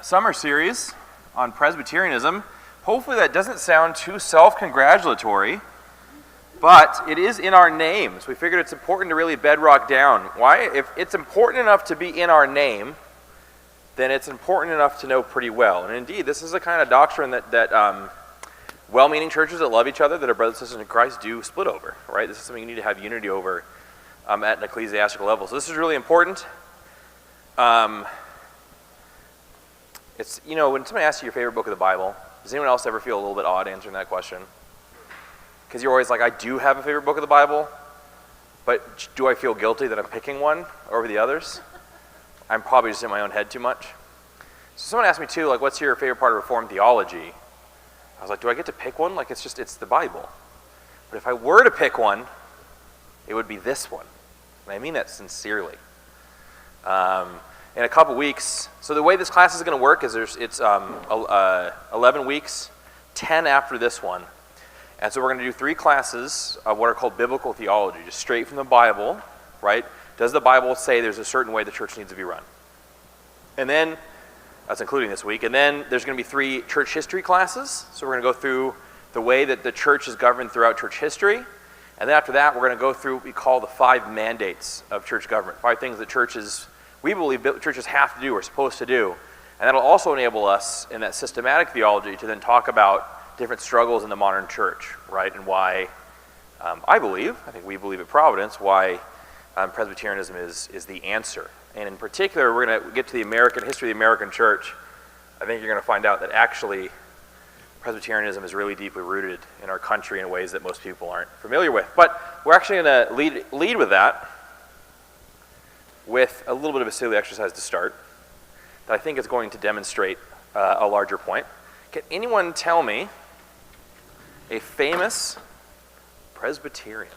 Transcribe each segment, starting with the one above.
summer series on Presbyterianism. Hopefully that doesn't sound too self-congratulatory, but it is in our name. So we figured it's important to really bedrock down. Why? If it's important enough to be in our name, then it's important enough to know pretty well. And indeed, this is the kind of doctrine that well-meaning churches that love each other, that are brothers and sisters in Christ, do split over, right? This is something you need to have unity over at an ecclesiastical level. So this is really important. It's, you know, when somebody asks you your favorite book of the Bible, does anyone else ever feel a little bit odd answering that question? Because you're always like, I do have a favorite book of the Bible, but do I feel guilty that I'm picking one over the others? I'm probably just in my own head too much. So someone asked me too, like, what's your favorite part of Reformed theology? I was like, do I get to pick one? Like, it's the Bible. But if I were to pick one, it would be this one. And I mean that sincerely. In a couple weeks, so the way this class is going to work is it's 11 weeks, 10 after this one. And so we're going to do 3 classes of what are called biblical theology, just straight from the Bible, right? Does the Bible say there's a certain way the church needs to be run? And then, that's including this week, and then there's going to be 3 church history classes. So we're going to go through the way that the church is governed throughout church history. And then after that, we're going to go through what we call the 5 mandates of church government, 5 things that we believe churches have to do or supposed to do. And that'll also enable us in that systematic theology to then talk about different struggles in the modern church, right? And why I think we believe at Providence, why Presbyterianism is the answer. And in particular, we're going to get to the American history of the American church. I think you're going to find out that actually Presbyterianism is really deeply rooted in our country in ways that most people aren't familiar with. But we're actually going to lead with that, with a little bit of a silly exercise to start that I think is going to demonstrate a larger point. Can anyone tell me a famous Presbyterian?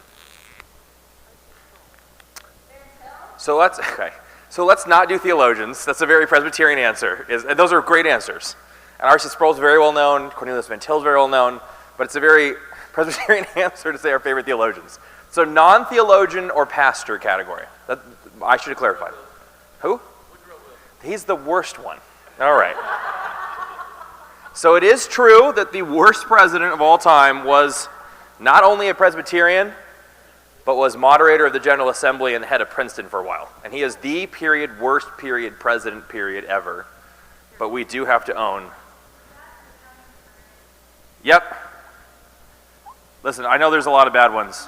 So let's not do theologians. That's a very Presbyterian answer. And those are great answers. And R.C. Sproul's very well known. Cornelius Van Til's very well known. But it's a very Presbyterian answer to say our favorite theologians. So non-theologian or pastor category. I should have clarified. Who? He's the worst one. All right. So it is true that the worst president of all time was not only a Presbyterian, but was moderator of the General Assembly and head of Princeton for a while. And he is the worst president ever. But we do have to own. Yep. Listen, I know there's a lot of bad ones.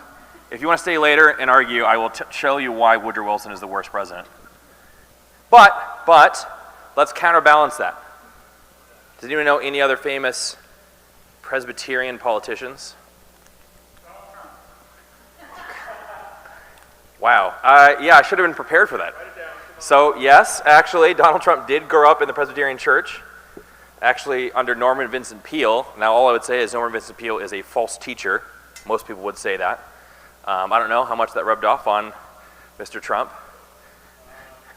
If you want to stay later and argue, I will show you why Woodrow Wilson is the worst president. But let's counterbalance that. Does anyone know any other famous Presbyterian politicians? Wow. Yeah, I should have been prepared for that. So yes, actually, Donald Trump did grow up in the Presbyterian Church, actually under Norman Vincent Peale. Now, all I would say is Norman Vincent Peale is a false teacher. Most people would say that. I don't know how much that rubbed off on Mr. Trump.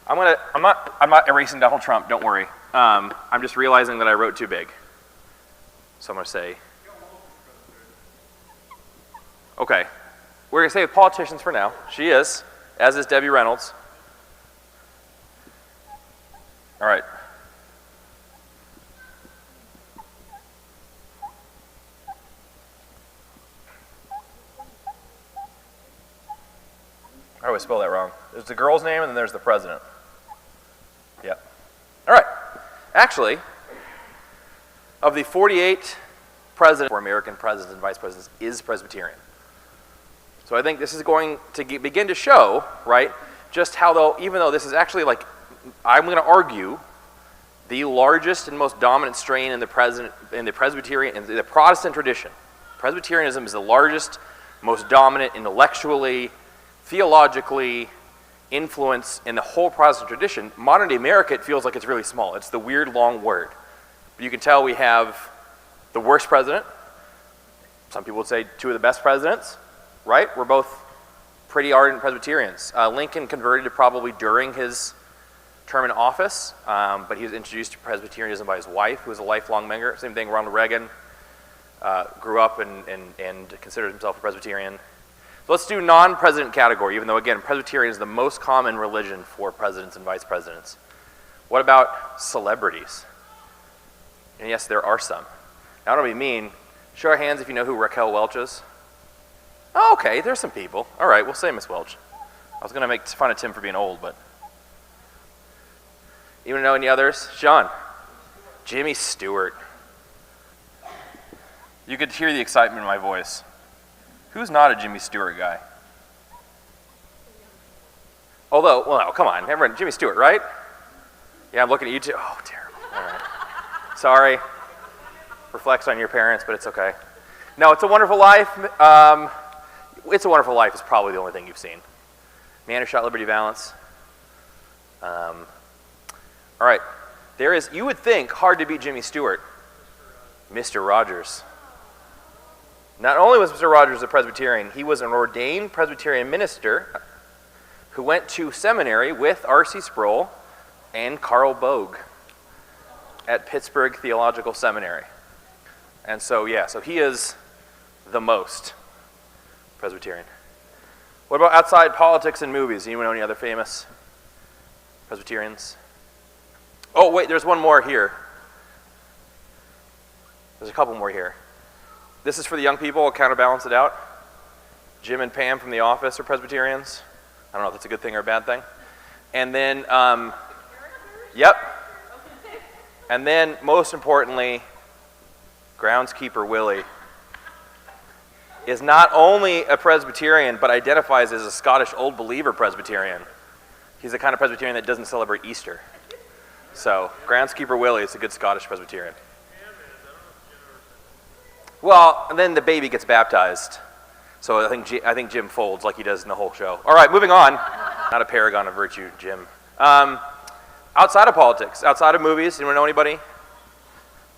I'm not erasing Donald Trump, don't worry. I'm just realizing that I wrote too big. So I'm going to say, okay, we're going to say politicians for now. She is, as is Debbie Reynolds. All right. I always spell that wrong. There's the girl's name and then there's the president. Yep. All right. Actually, of the 48 presidents for American presidents and vice presidents is Presbyterian. So I think this is going to begin to show, right, just how even though this is actually I'm going to argue, the largest and most dominant strain in the Presbyterian, in the Protestant tradition. Presbyterianism is the largest, most dominant intellectually, theologically, influence in the whole Protestant tradition. Modern day America, it feels like it's really small. It's the weird long word. But you can tell we have the worst president. Some people would say 2 of the best presidents, right? We're both pretty ardent Presbyterians. Lincoln converted probably during his term in office, but he was introduced to Presbyterianism by his wife, who was a lifelong member. Same thing, Ronald Reagan grew up and considered himself a Presbyterian. So let's do non-president category, even though, again, Presbyterian is the most common religion for presidents and vice presidents. What about celebrities? And yes, there are some. Now, I don't be mean. Show your hands if you know who Raquel Welch is. Oh, okay, there's some people. All right, we'll say Miss Welch. I was going to make fun of Tim for being old, but... You know any others? Sean? Jimmy Stewart. You could hear the excitement in my voice. Who's not a Jimmy Stewart guy? Although, well, no, come on. Everyone, Jimmy Stewart, right? Yeah, I'm looking at you too. Oh, terrible. All right. Sorry. Reflects on your parents, but it's okay. No, It's a Wonderful Life. It's a Wonderful Life is probably the only thing you've seen. Man Who Shot Liberty Valance. All right. There is, you would think, hard to beat Jimmy Stewart. Mr. Rogers. Not only was Mr. Rogers a Presbyterian, he was an ordained Presbyterian minister who went to seminary with R.C. Sproul and Carl Bogue at Pittsburgh Theological Seminary. And so, yeah, so he is the most Presbyterian. What about outside politics and movies? Anyone know any other famous Presbyterians? Oh, wait, there's one more here. There's a couple more here. This is for the young people. I'll counterbalance it out. Jim and Pam from The Office are Presbyterians. I don't know if that's a good thing or a bad thing. And then, yep. And then, most importantly, groundskeeper Willie is not only a Presbyterian, but identifies as a Scottish Old Believer Presbyterian. He's the kind of Presbyterian that doesn't celebrate Easter. So, groundskeeper Willie is a good Scottish Presbyterian. Well, and then the baby gets baptized. So I think Jim folds like he does in the whole show. All right, moving on. Not a paragon of virtue, Jim. Outside of politics, outside of movies, anyone know anybody?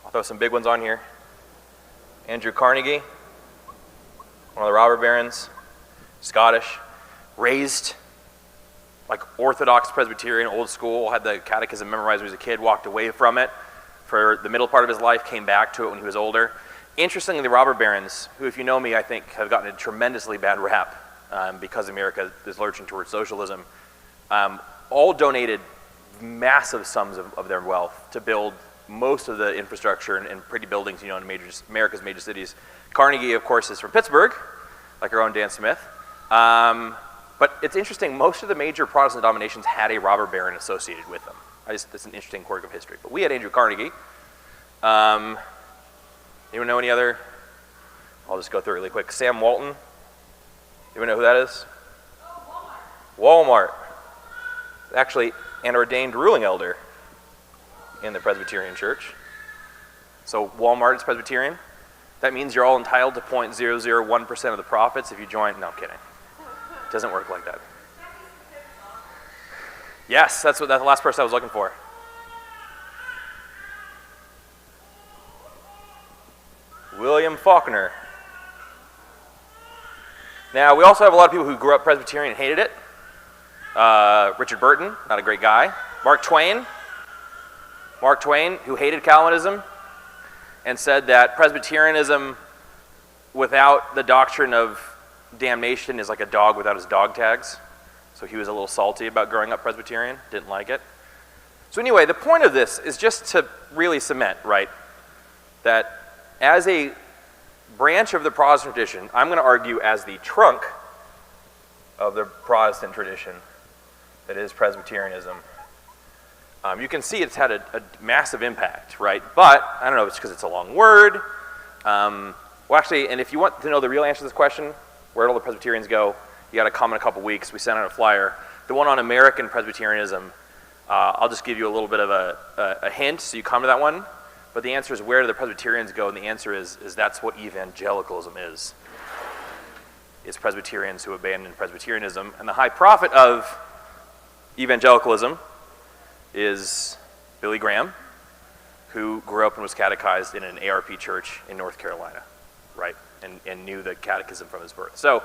I'll throw some big ones on here. Andrew Carnegie, one of the robber barons, Scottish, raised like Orthodox Presbyterian, old school, had the catechism memorized when he was a kid, walked away from it for the middle part of his life, came back to it when he was older. Interestingly, the robber barons, who, if you know me, I think have gotten a tremendously bad rap because America is lurching towards socialism, all donated massive sums of their wealth to build most of the infrastructure and pretty buildings, in America's major cities. Carnegie, of course, is from Pittsburgh, like our own Dan Smith. But it's interesting, most of the major Protestant denominations had a robber baron associated with them. That's an interesting quirk of history. But we had Andrew Carnegie. Anyone know any other? I'll just go through it really quick. Sam Walton. Anyone know who that is? Walmart. Actually, an ordained ruling elder in the Presbyterian Church. So Walmart is Presbyterian. That means you're all entitled to 0.001% of the profits if you join. No, I'm kidding. It doesn't work like that. Yes, that's the last person I was looking for. William Faulkner. Now, we also have a lot of people who grew up Presbyterian and hated it. Richard Burton, not a great guy. Mark Twain, who hated Calvinism and said that Presbyterianism without the doctrine of damnation is like a dog without his dog tags. So he was a little salty about growing up Presbyterian, didn't like it. So anyway, the point of this is just to really cement, right, that as a branch of the Protestant tradition, I'm going to argue as the trunk of the Protestant tradition that is Presbyterianism. You can see it's had a massive impact, right? But, I don't know, it's because it's a long word. Well, actually, and if you want to know the real answer to this question, where all the Presbyterians go, you got to come in a couple weeks. We sent out a flyer. The one on American Presbyterianism, I'll just give you a little bit of a hint, so you come to that one. But the answer is, where do the Presbyterians go? And the answer is that's what evangelicalism is. It's Presbyterians who abandon Presbyterianism. And the high prophet of evangelicalism is Billy Graham, who grew up and was catechized in an ARP church in North Carolina, right? And knew the catechism from his birth. So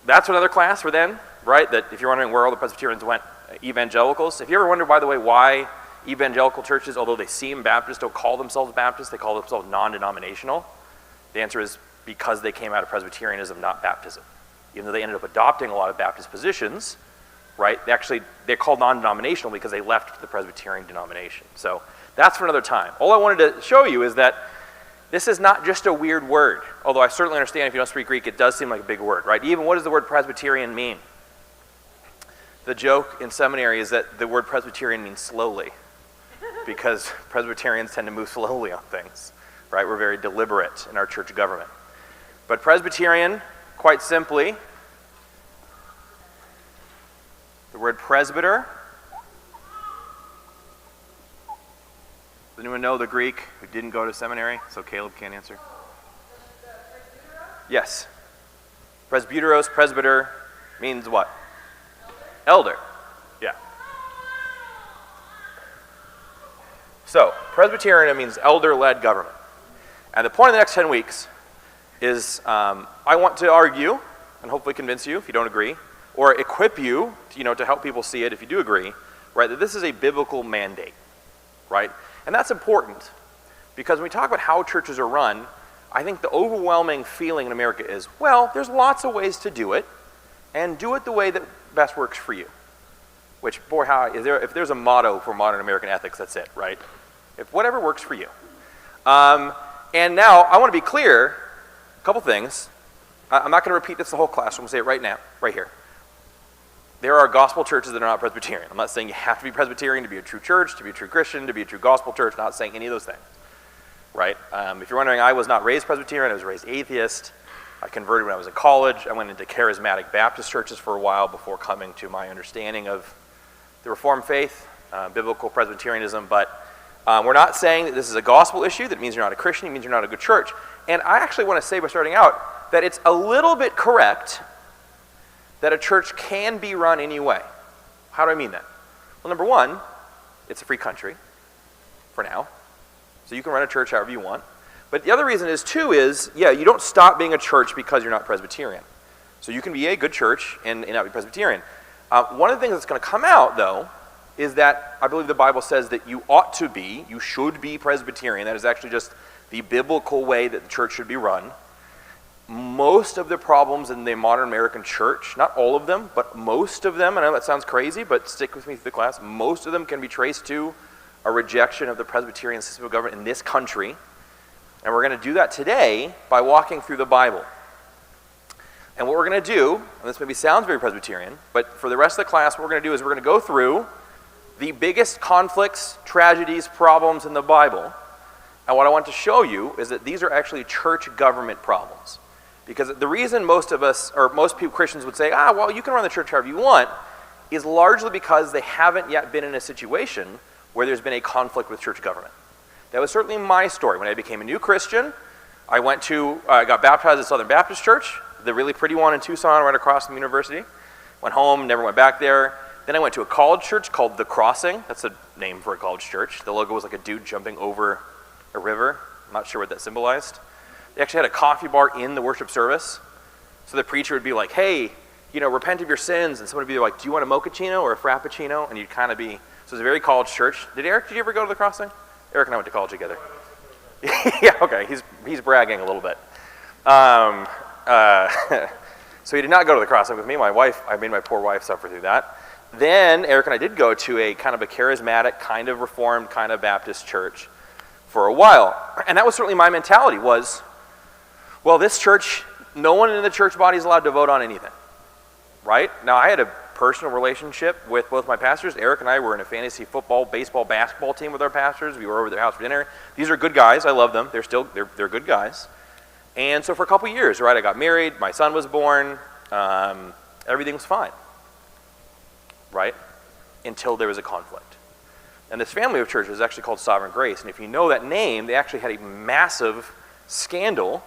that's another class for then, right? That if you're wondering where all the Presbyterians went, evangelicals. If you ever wonder, by the way, why evangelical churches, although they seem Baptist, don't call themselves Baptist, they call themselves non-denominational, the answer is because they came out of Presbyterianism, not baptism. Even though they ended up adopting a lot of Baptist positions, right? They're called non-denominational because they left the Presbyterian denomination. So That's for another time. All I wanted to show you is that this is not just a weird word, although I certainly understand if you don't speak Greek, it does seem like a big word, right? Even what does the word Presbyterian mean? The joke in seminary is that the word Presbyterian means slowly, because Presbyterians tend to move slowly on things, right? We're very deliberate in our church government. But Presbyterian, quite simply, the word presbyter. Does anyone know the Greek who didn't go to seminary? So Caleb can't answer. Yes. Presbyteros, presbyter, means what? Elder. Yeah. So, Presbyterian means elder-led government. And the point of the next 10 weeks is I want to argue, and hopefully convince you if you don't agree, or equip you, to help people see it if you do agree, right, that this is a biblical mandate, right? And that's important because when we talk about how churches are run, I think the overwhelming feeling in America is, well, there's lots of ways to do it, and do it the way that best works for you. Which, boy, if there's a motto for modern American ethics, that's it, right? If whatever works for you. And now, I want to be clear, a couple things. I'm not going to repeat this the whole class, I'm going to say it right now, right here. There are gospel churches that are not Presbyterian. I'm not saying you have to be Presbyterian to be a true church, to be a true Christian, to be a true gospel church, not saying any of those things, right? If you're wondering, I was not raised Presbyterian, I was raised atheist. I converted when I was in college. I went into charismatic Baptist churches for a while before coming to my understanding of the Reformed faith, biblical Presbyterianism, but we're not saying that this is a gospel issue. That means you're not a Christian, it means you're not a good church. And I actually want to say by starting out that it's a little bit correct that a church can be run any way. How do I mean that? Well, number one, it's a free country, for now. So you can run a church however you want. But the other reason is, too, you don't stop being a church because you're not Presbyterian. So you can be a good church and not be Presbyterian. One of the things that's going to come out, though, is that I believe the Bible says that you should be Presbyterian. That is actually just the biblical way that the church should be run. Most of the problems in the modern American church, not all of them, but most of them, I know that sounds crazy, but stick with me through the class, most of them can be traced to a rejection of the Presbyterian system of government in this country. And we're going to do that today by walking through the Bible. And what we're going to do, and this maybe sounds very Presbyterian, but for the rest of the class, what we're going to do is we're going to go through the biggest conflicts, tragedies, problems in the Bible. And what I want to show you is that these are actually church government problems. Because the reason most people, Christians would say, well, you can run the church however you want, is largely because they haven't yet been in a situation where there's been a conflict with church government. That was certainly my story. When I became a new Christian, I got baptized at Southern Baptist Church, the really pretty one in Tucson right across from the university. Went home, never went back there. Then I went to a college church called The Crossing. That's a name for a college church. The logo was like a dude jumping over a river. I'm not sure what that symbolized. They actually had a coffee bar in the worship service. So the preacher would be like, hey, repent of your sins. And someone would be like, do you want a mochaccino or a frappuccino? And you'd kind of be, so it was a very college church. Did you ever go to The Crossing? Eric and I went to college together. Yeah, okay, he's bragging a little bit. So he did not go to The Crossing with me. I made my poor wife suffer through that. Then Eric and I did go to a kind of a charismatic, kind of Reformed, kind of Baptist church for a while. And that was certainly my mentality was, well, this church, no one in the church body is allowed to vote on anything, right? Now, I had a personal relationship with both my pastors. Eric and I were in a fantasy football, baseball, basketball team with our pastors. We were over their house for dinner. These are good guys. I love them. They're good guys. And so for a couple years, right, I got married. My son was born. Everything was fine, right? Until there was a conflict. And this family of churches is actually called Sovereign Grace. And if you know that name, they actually had a massive scandal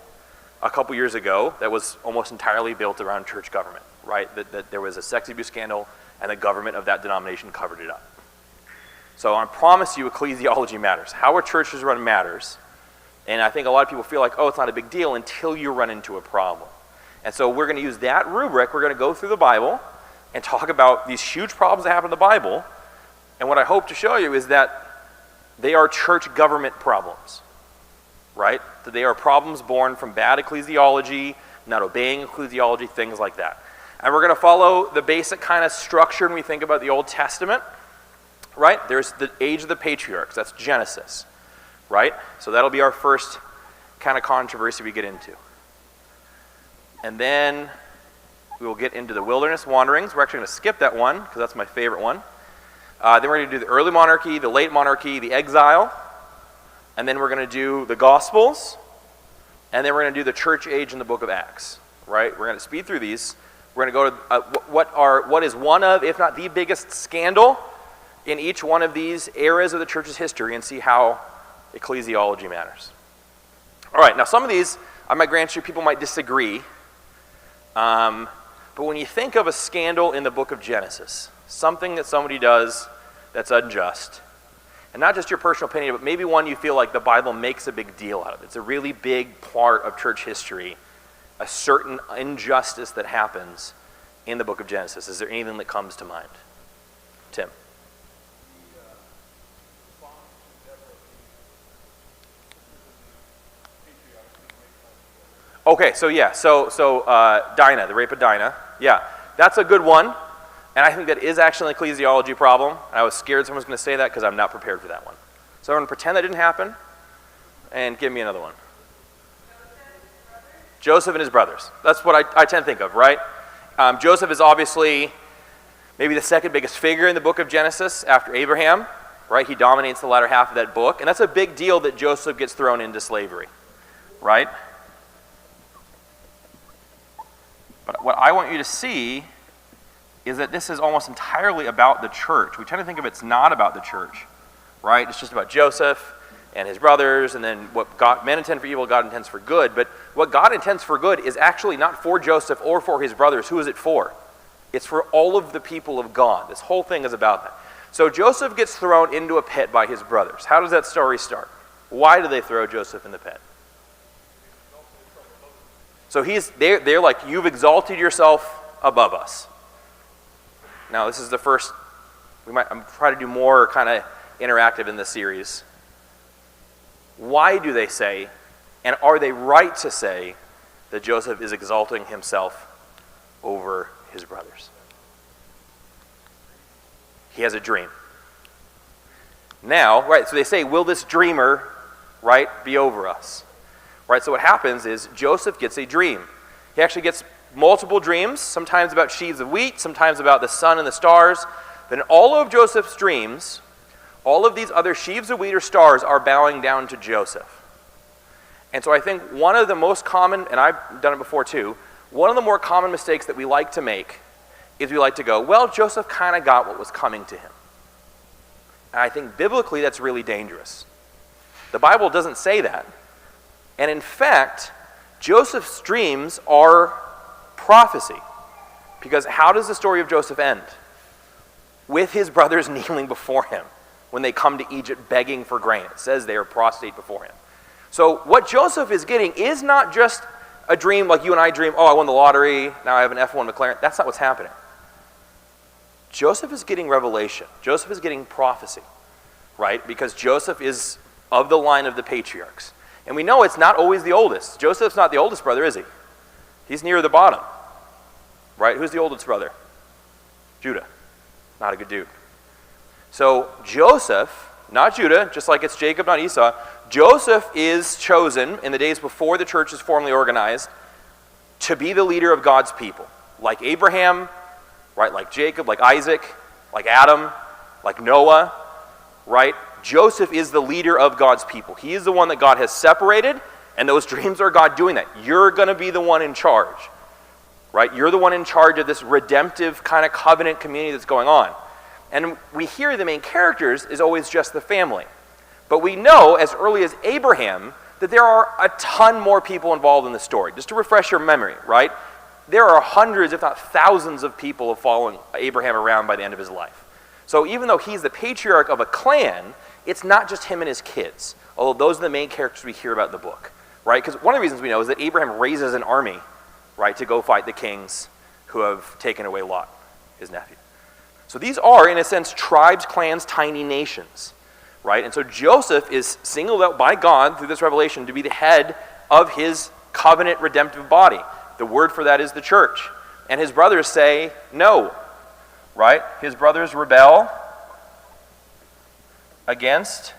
a couple years ago that was almost entirely built around church government, right? That there was a sex abuse scandal, and the government of that denomination covered it up. So I promise you, ecclesiology matters. How a church is run matters. And I think a lot of people feel like, it's not a big deal until you run into a problem. And so we're going to use that rubric. We're going to go through the Bible and talk about these huge problems that happen in the Bible. And what I hope to show you is that they are church government problems, right? That they are problems born from bad ecclesiology, not obeying ecclesiology, things like that. And we're going to follow the basic kind of structure when we think about the Old Testament. right? There's the age of the patriarchs. That's Genesis, right? So that'll be our first kind of controversy we get into. And then we will get into the wilderness wanderings. We're actually going to skip that one because that's my favorite one. Then we're going to do the early monarchy, the late monarchy, the exile. And then we're going to do the Gospels. And then we're going to do the church age in the book of Acts, right? We're going to speed through these. We're going to go to what is one of, if not the biggest scandal in each one of these eras of the church's history and see how ecclesiology matters. All right, now some of these, I might grant you, people might disagree. But when you think of a scandal in the book of Genesis, something that somebody does that's unjust, and not just your personal opinion, but maybe one you feel like the Bible makes a big deal out of. It's a really big part of church history, a certain injustice that happens in the book of Genesis. Is there anything that comes to mind? Tim? Okay, so Dinah, the rape of Dinah, yeah, that's a good one, and I think that is actually an ecclesiology problem. I was scared someone was going to say that because I'm not prepared for that one. So I'm going to pretend that didn't happen, and give me another one. Joseph and his brothers. That's what I tend to think of, right? Joseph is obviously maybe the second biggest figure in the book of Genesis after Abraham, right? He dominates the latter half of that book, and that's a big deal that Joseph gets thrown into slavery, right? But what I want you to see is that this is almost entirely about the church. We tend to think of it's not about the church, right? It's just about Joseph and his brothers, and then what men intend for evil, God intends for good. But what God intends for good is actually not for Joseph or for his brothers. Who is it for? It's for all of the people of God. This whole thing is about that. So Joseph gets thrown into a pit by his brothers. How does that story start? Why do they throw Joseph in the pit? So they're like, you've exalted yourself above us. Now this is the first, I'm trying to do more kind of interactive in this series. Why do they say, and are they right to say, that Joseph is exalting himself over his brothers? He has a dream. Now, right, so they say, will this dreamer, right, be over us? Right, so what happens is Joseph gets a dream. He actually gets multiple dreams, sometimes about sheaves of wheat, sometimes about the sun and the stars. Then in all of Joseph's dreams, all of these other sheaves of wheat or stars are bowing down to Joseph. And so I think one of the most common, and I've done it before too, one of the more common mistakes that we like to make is we like to go, well, Joseph kind of got what was coming to him. And I think biblically that's really dangerous. The Bible doesn't say that. And in fact, Joseph's dreams are prophecy. Because how does the story of Joseph end? With his brothers kneeling before him when they come to Egypt begging for grain. It says they are prostrate before him. So what Joseph is getting is not just a dream like you and I dream, oh, I won the lottery, now I have an F1 McLaren. That's not what's happening. Joseph is getting revelation. Joseph is getting prophecy, right? Because Joseph is of the line of the patriarchs. And we know it's not always the oldest. Joseph's not the oldest brother, is he? He's near the bottom, right? Who's the oldest brother? Judah. Not a good dude. So Joseph, not Judah, just like it's Jacob, not Esau, Joseph is chosen in the days before the church is formally organized to be the leader of God's people. Like Abraham, right? Like Jacob, like Isaac, like Adam, like Noah, right? Joseph is the leader of God's people. He is the one that God has separated, and those dreams are God doing that. You're going to be the one in charge, right? You're the one in charge of this redemptive kind of covenant community that's going on. And we hear the main characters is always just the family. But we know as early as Abraham that there are a ton more people involved in the story. Just to refresh your memory, right? There are hundreds, if not thousands of people following Abraham around by the end of his life. So even though he's the patriarch of a clan, it's not just him and his kids, although those are the main characters we hear about in the book, right? Because one of the reasons we know is that Abraham raises an army, right, to go fight the kings who have taken away Lot, his nephew. So these are, in a sense, tribes, clans, tiny nations, right? And so Joseph is singled out by God through this revelation to be the head of his covenant redemptive body. The word for that is the church. And his brothers say no, right? His brothers rebel. against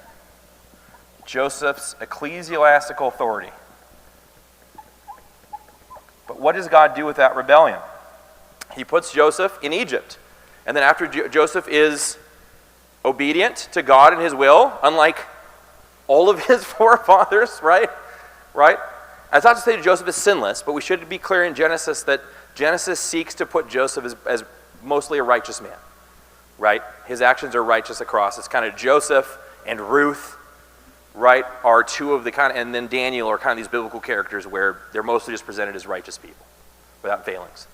Joseph's ecclesiastical authority. But what does God do with that rebellion? He puts Joseph in Egypt. And then after Joseph is obedient to God and his will, unlike all of his forefathers, right? That's not to say that Joseph is sinless, but we should be clear in Genesis that Genesis seeks to put Joseph as mostly a righteous man, right? His actions are righteous across. It's kind of Joseph and Ruth, right, are two of the kind of, and then Daniel are kind of these biblical characters where they're mostly just presented as righteous people without failings.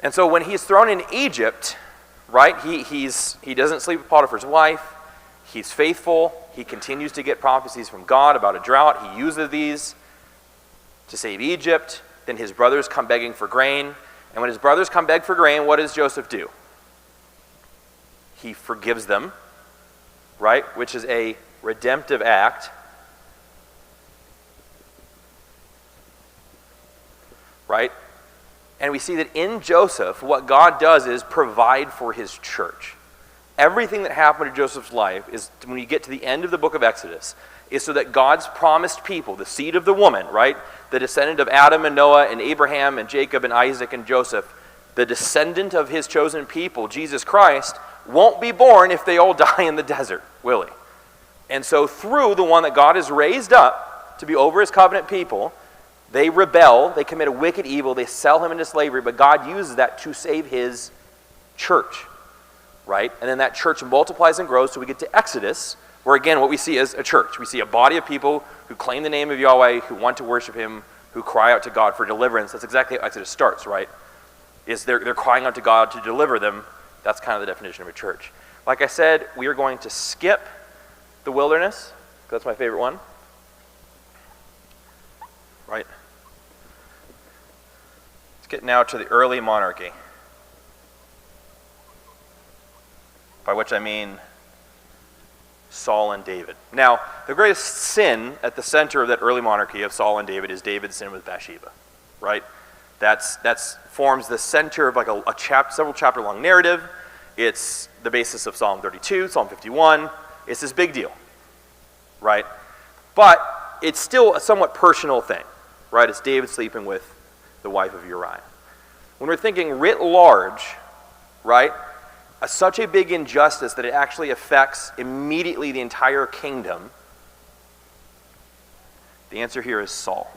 And so when he's thrown in Egypt, right, he doesn't sleep with Potiphar's wife. He's faithful. He continues to get prophecies from God about a drought. He uses these to save Egypt. Then his brothers come begging for grain. And when his brothers come beg for grain, what does Joseph do? He forgives them, right, which is a redemptive act. Right? And we see that in Joseph, what God does is provide for his church. Everything that happened in Joseph's life is, when you get to the end of the book of Exodus, is so that God's promised people, the seed of the woman, right, the descendant of Adam and Noah and Abraham and Jacob and Isaac and Joseph, the descendant of his chosen people, Jesus Christ, won't be born if they all die in the desert, will he? And so through the one that God has raised up to be over his covenant people, they rebel, they commit a wicked evil, they sell him into slavery, but God uses that to save his church, right? And then that church multiplies and grows, so we get to Exodus, where again, what we see is a church. We see a body of people who claim the name of Yahweh, who want to worship him, who cry out to God for deliverance. That's exactly how Exodus starts, right? Is they're crying out to God to deliver them. That's kind of the definition of a church. Like I said, we are going to skip the wilderness, because that's my favorite one. Right? Let's get now to the early monarchy. By which I mean Saul and David. Now, the greatest sin at the center of that early monarchy of Saul and David is David's sin with Bathsheba, right? That's forms the center of like a several chapter long narrative. It's the basis of Psalm 32, Psalm 51. It's this big deal, right? But it's still a somewhat personal thing, right? It's David sleeping with the wife of Uriah. When we're thinking writ large, right? Such a big injustice that it actually affects immediately the entire kingdom, the answer here is Saul.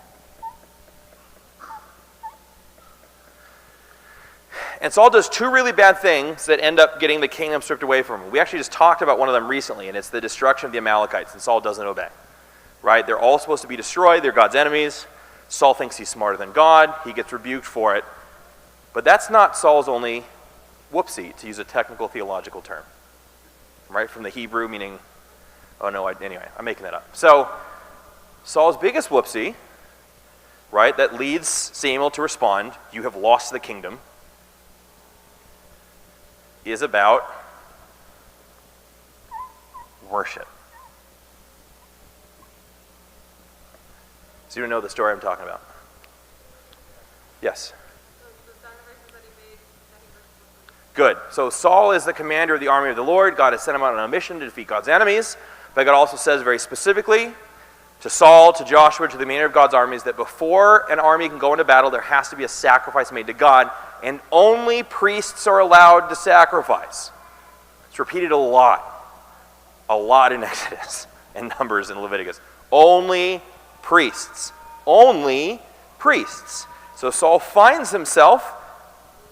And Saul does two really bad things that end up getting the kingdom stripped away from him. We actually just talked about one of them recently, and it's the destruction of the Amalekites, and Saul doesn't obey. Right? They're all supposed to be destroyed. They're God's enemies. Saul thinks he's smarter than God. He gets rebuked for it. But that's not Saul's only whoopsie, to use a technical theological term. Right? From the Hebrew, meaning, anyway, I'm making that up. So, Saul's biggest whoopsie, right, that leads Samuel to respond, "You have lost the kingdom," is about worship. So you know the story I'm talking about? Yes? Good. So Saul is the commander of the army of the Lord. God has sent him out on a mission to defeat God's enemies. But God also says very specifically to Saul, to Joshua, to the commander of God's armies, that before an army can go into battle, there has to be a sacrifice made to God, and only priests are allowed to sacrifice. It's repeated a lot in Exodus and Numbers and Leviticus. Only priests. Only priests. So Saul finds himself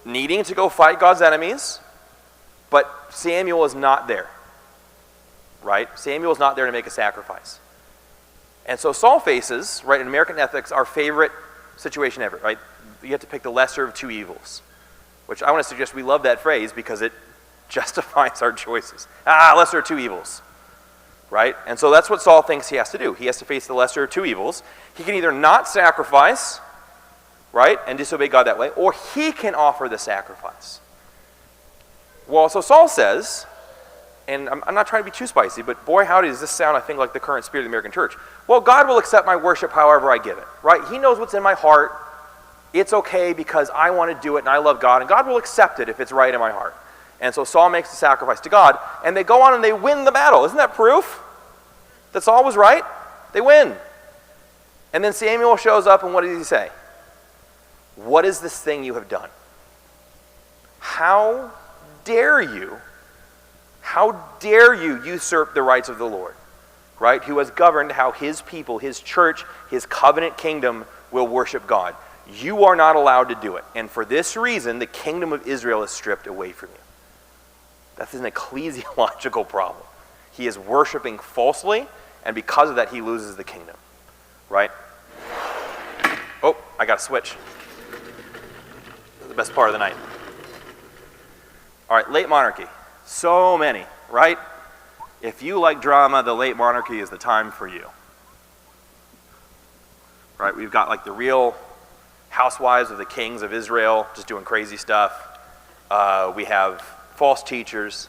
needing to go fight God's enemies, but Samuel is not there. Right? Samuel is not there to make a sacrifice. And so Saul faces, right, in American ethics, our favorite situation ever, right? You have to pick the lesser of two evils, which I want to suggest we love that phrase because it justifies our choices. Lesser of two evils, right? And so that's what Saul thinks he has to do. He has to face the lesser of two evils. He can either not sacrifice, right, and disobey God that way, or he can offer the sacrifice. Well, so Saul says, and I'm not trying to be too spicy, but boy, howdy, does this sound, I think, like the current spirit of the American church. Well, God will accept my worship however I give it, right? He knows what's in my heart. It's okay because I want to do it and I love God, and God will accept it if it's right in my heart. And so Saul makes the sacrifice to God, and they go on and they win the battle. Isn't that proof that Saul was right? They win. And then Samuel shows up, and what does he say? What is this thing you have done? How dare you usurp the rights of the Lord, right? Who has governed how his people, his church, his covenant kingdom will worship God. You are not allowed to do it. And for this reason, the kingdom of Israel is stripped away from you. That's an ecclesiological problem. He is worshiping falsely, and because of that, he loses the kingdom, right? Oh, I got to switch. The best part of the night. All right, late monarchy. So many, right? If you like drama, the late monarchy is the time for you. Right, we've got like the real housewives of the kings of Israel just doing crazy stuff. We have false teachers.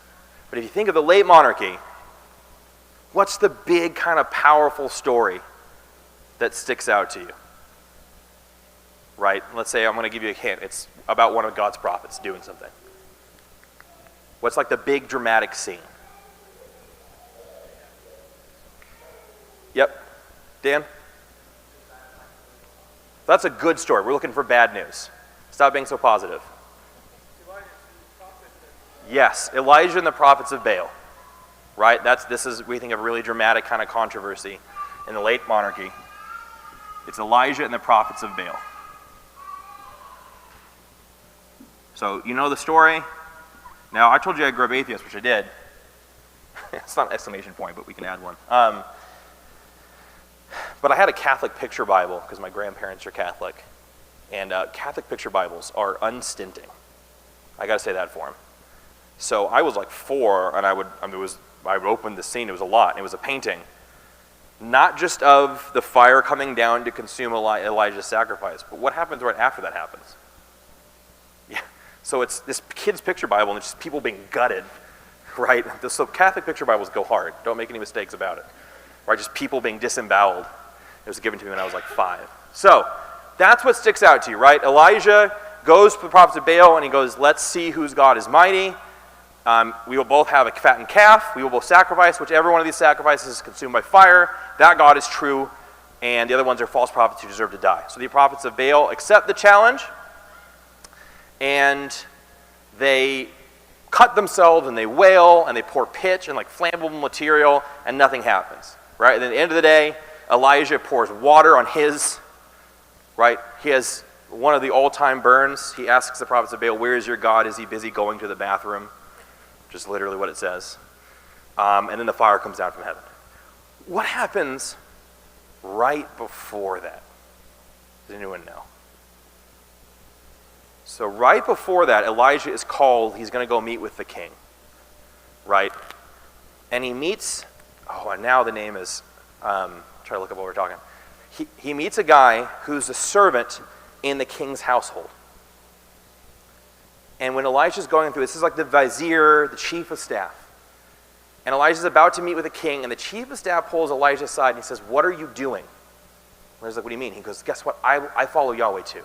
But if you think of the late monarchy, what's the big kind of powerful story that sticks out to you? Right? Let's say I'm going to give you a hint. It's about one of God's prophets doing something. What's like the big dramatic scene? Yep. Dan? That's a good story. We're looking for bad news. Stop being so positive. Yes, Elijah and the prophets of Baal. Right? This is, we think, of a really dramatic kind of controversy in the late monarchy. It's Elijah and the prophets of Baal. So, you know the story. Now, I told you I grew up atheist, which I did. It's not an exclamation point, but we can add one. But I had a Catholic picture Bible because my grandparents are Catholic. And Catholic picture Bibles are unstinting. I got to say that for them. So I was like 4, and I would open the scene. It was a lot. It was a painting, not just of the fire coming down to consume Elijah's sacrifice, but what happens right after that happens. Yeah. So it's this kid's picture Bible, and it's just people being gutted, right? So Catholic picture Bibles go hard. Don't make any mistakes about it. Right? Just people being disemboweled. It was given to me when I was like 5. So that's what sticks out to you, right? Elijah goes to the prophets of Baal, and he goes, let's see whose God is mighty. We will both have a fattened calf. We will both sacrifice. Whichever one of these sacrifices is consumed by fire, that God is true, and the other ones are false prophets who deserve to die. So the prophets of Baal accept the challenge, and they cut themselves, and they wail, and they pour pitch and like flammable material, and nothing happens. Right? And at the end of the day, Elijah pours water on his, right? He has one of the all-time burns. He asks the prophets of Baal, where is your God? Is he busy going to the bathroom? Just literally what it says. And then the fire comes down from heaven. What happens right before that? Does anyone know? So right before that, Elijah is called. He's going to go meet with the king. Right? And he meets... Oh, and now the name is, try to look up what we're talking. He meets a guy who's a servant in the king's household. And when Elijah's going through, this is like the vizier, the chief of staff. And Elijah's about to meet with the king, and the chief of staff pulls Elijah aside, and he says, what are you doing? And he's like, what do you mean? He goes, guess what? I follow Yahweh too.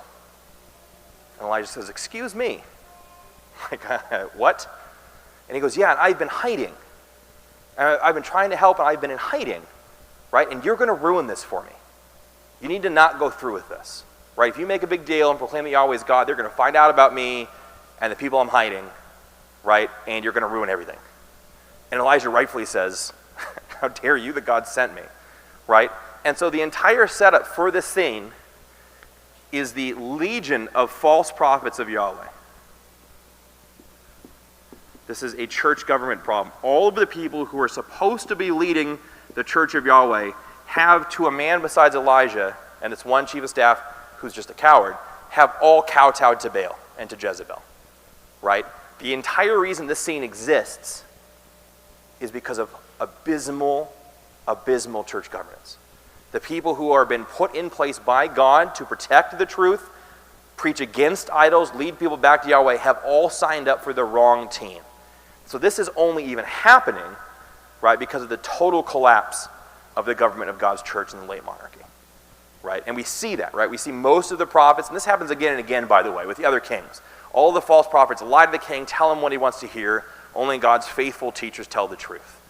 And Elijah says, excuse me. Like, what? And he goes, yeah, and I've been hiding. I've been trying to help, and I've been in hiding, right? And you're going to ruin this for me. You need to not go through with this, right? If you make a big deal and proclaim that Yahweh is God, they're going to find out about me and the people I'm hiding, right? And you're going to ruin everything. And Elijah rightfully says, how dare you that God sent me, right? And so the entire setup for this scene is the legion of false prophets of Yahweh. This is a church government problem. All of the people who are supposed to be leading the church of Yahweh have, to a man besides Elijah, and this one chief of staff who's just a coward, have all kowtowed to Baal and to Jezebel, right? The entire reason this scene exists is because of abysmal church governance. The people who are been put in place by God to protect the truth, preach against idols, lead people back to Yahweh, have all signed up for the wrong team. So this is only even happening, right, because of the total collapse of the government of God's church in the late monarchy, right? And we see that, right? We see most of the prophets, and this happens again and again, by the way, with the other kings. All the false prophets lie to the king, tell him what he wants to hear. Only God's faithful teachers tell the truth,